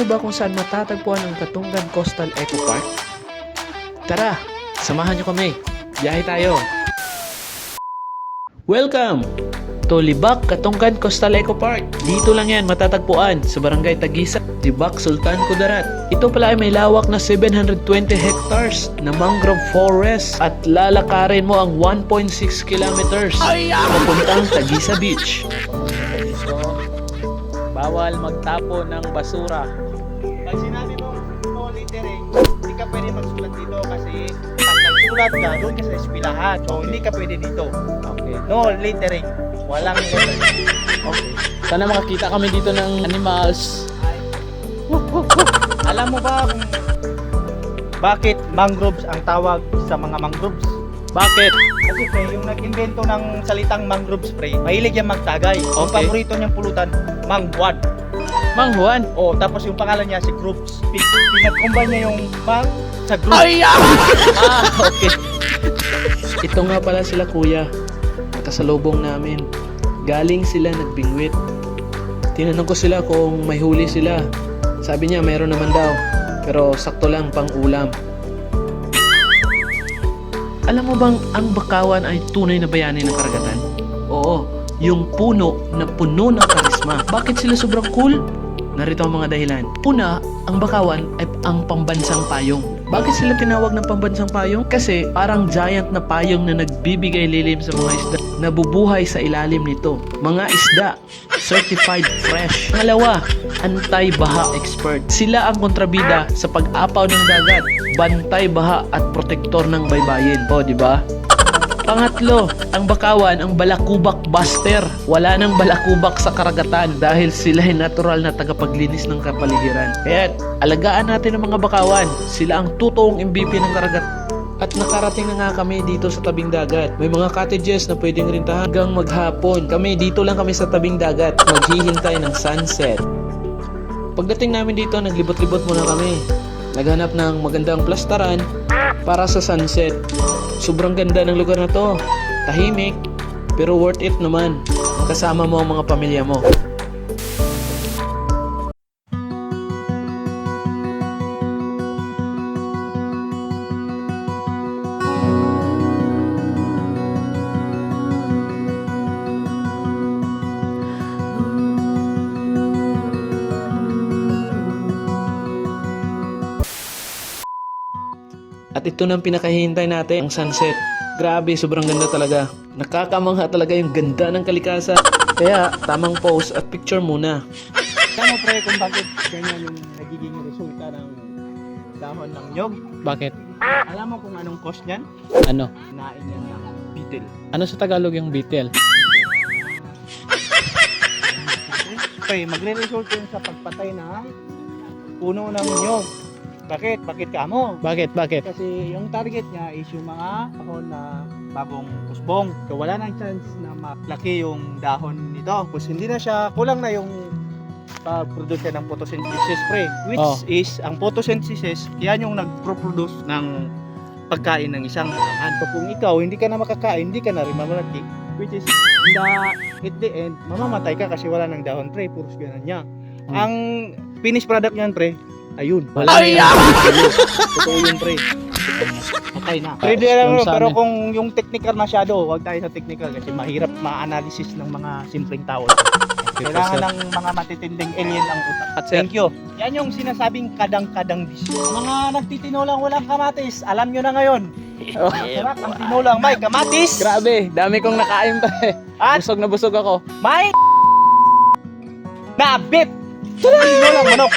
niyo ba kung saan matatagpuan ang Katunggan Coastal Eco Park? Tara, samahan niyo kami. Biyahe tayo. Welcome to Libak Katunggan Coastal Eco Park. Dito lang yan matatagpuan sa Barangay Tagisa, Libak, Sultan Kudarat. Ito pala ay may lawak na 720 hectares na mangrove forest at lalakarin mo ang 1.6 kilometers papuntang Tagisa Beach. Bawal magtapo ng basura. Pag sinabi mo no littering, hindi ka pwede magsulat dito kasi pag nagsulat ka, doon ka sa eskwelahan. So hindi ka pwede dito. Okay. No littering. Walang littering. Okay. Sana makakita kami dito ng animals. Alam mo ba kung bakit mangroves ang tawag sa mga mangroves? Bakit? Kasi pre, yung nag-invento ng salitang mangroves pre, mahilig yan magtagay. Ang Okay. paborito niyang pulutan, mangwad. Mang Juan. Oh, tapos yung pangalan niya si Groups. Pinag-combine niya yung mang sa group. Okay. Ito nga pala sila kuya. Nakasalubong namin. Galing sila nagbingwit. Tinanong ko sila kung may huli sila. Sabi niya mayroon naman daw. Pero sakto lang pang ulam. Alam mo bang ang Bakawan ay tunay na bayani ng karagatan? Oo, yung puno na puno ng karisma. Bakit sila sobrang cool? Narito ang mga dahilan. Una, ang Bakawan ay ang pambansang payong. Bakit sila tinawag ng pambansang payong? Kasi parang giant na payong na nagbibigay lilim sa mga isda na bubuhay sa ilalim nito. Mga isda, certified fresh. Pangalawa, anti-baha expert. Sila ang kontrabida sa pag-apaw ng dagat, bantay baha at protektor ng baybayin. O, di ba? Pangatlo, ang Bakawan ang balakubak buster. Wala nang balakubak sa karagatan dahil sila ay natural na tagapaglinis ng kapaligiran. Kaya alagaan natin ang mga Bakawan. Sila ang totoong MVP ng karagatan. At nakarating na nga kami dito sa tabing dagat. May mga cottages na pwedeng rintahan hanggang maghapon. Dito lang kami sa tabing dagat, maghihintay ng sunset. Pagdating namin dito, naglibot-libot muna kami. Naghanap ng magandang plastaran para sa sunset. Sobrang ganda ng lugar na to. Tahimik, pero worth it naman. Kasama mo ang mga pamilya mo. At ito nang pinakahihintay natin, ang sunset. Grabe, sobrang ganda talaga. Nakakamangha talaga yung ganda ng kalikasan. Kaya, tamang pose at picture muna. Alam mo pre kung bakit ganyan yung nagiging resulta ng dahon ng nyog? Bakit? Alam mo kung anong cause niyan? Ano? Kinain yan ng beetle. Ano sa Tagalog yung beetle? Okay, magre-result yun sa pagpatay ng puno ng nyog. Bakit? Bakit ka mo? Bakit? Kasi yung target niya is yung mga dahon na bagong usbong. So wala nang chance na maklaki yung dahon nito. Kasi hindi na siya, kulang na yung pag-produce ng photosynthesis pre. Which is, ang photosynthesis, yan yung nag-produce ng pagkain ng isang halaman. So kung ikaw hindi ka na makakain, hindi ka na rin mamalaki. Which is, at the end, mamamatay ka kasi wala nang dahon pre. Puros ganun niya. Ang finished product niyan pre, ayun. Wala na yan. Totoo yun pre. Okay na. Pre, Pwede lang, yung sa pero amin. kung yung technical masyado, huwag tayo sa technical kasi mahirap ma-analysis ng mga simpleng tao. Kailangan ng mga matitinding alien ang utak. At sir, Thank you. Yan yung sinasabing kadang-kadang dish. Mga nagtitinolang walang kamatis, alam nyo na ngayon. Sarap ang tinolang may kamatis. grabe, dami kong nakain pa eh. At Busog na busog ako. may nabit. Tinolang manok.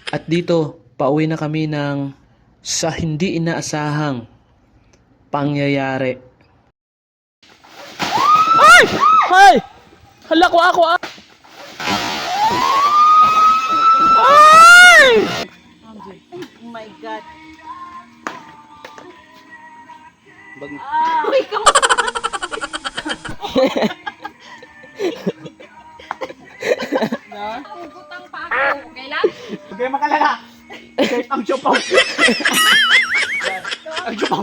At dito, pauwi na kami ng sa hindi inaasahang pangyayari. Ay! Ay! Hala ko ako ah! Ay! Oh my God. Bag- Uy, kamusta? No? Pugutang pa ako. Okay lang? Huwag kayo makalala. Kahit ang siyopaw. Ang siyopaw.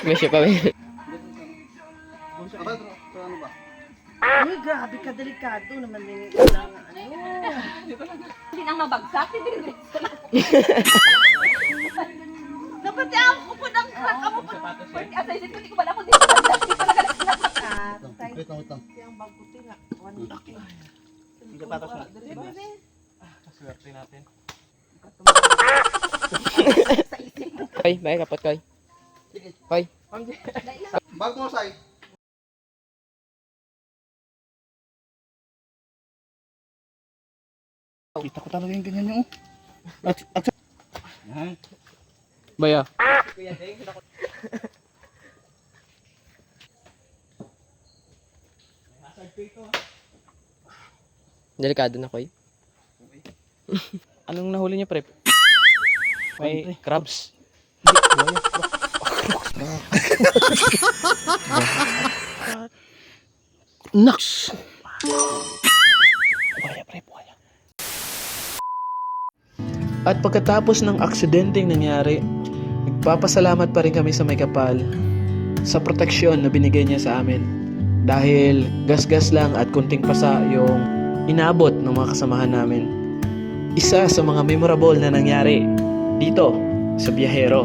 May siya kami. Uy, grabe ka, delikado naman yung ilang ano. Hindi nang mabagsak. Hindi rin. Dapat yan, upo ng kamo po. Pwede asa isip ko, hindi ko pala ako dito. Hindi ko Tatay. Wait lang. Yung baguti nga. Yung sapatos na. Swerte natin. Koy, may kapot koy. Koy. Bag mo, Sai. Kita ko talaga yung ganyan yung... At yan. Baya. Delikado na koy. Anong nahuli niyo, pre? May crabs. Naks! At pagkatapos ng aksidenteng nangyari, nagpapasalamat pa rin kami sa May Kapal sa proteksyon na binigay niya sa amin. Dahil gas-gas lang at kunting pasa yung inabot ng mga kasamahan namin. Isa sa mga memorable na nangyari dito sa Biyahero.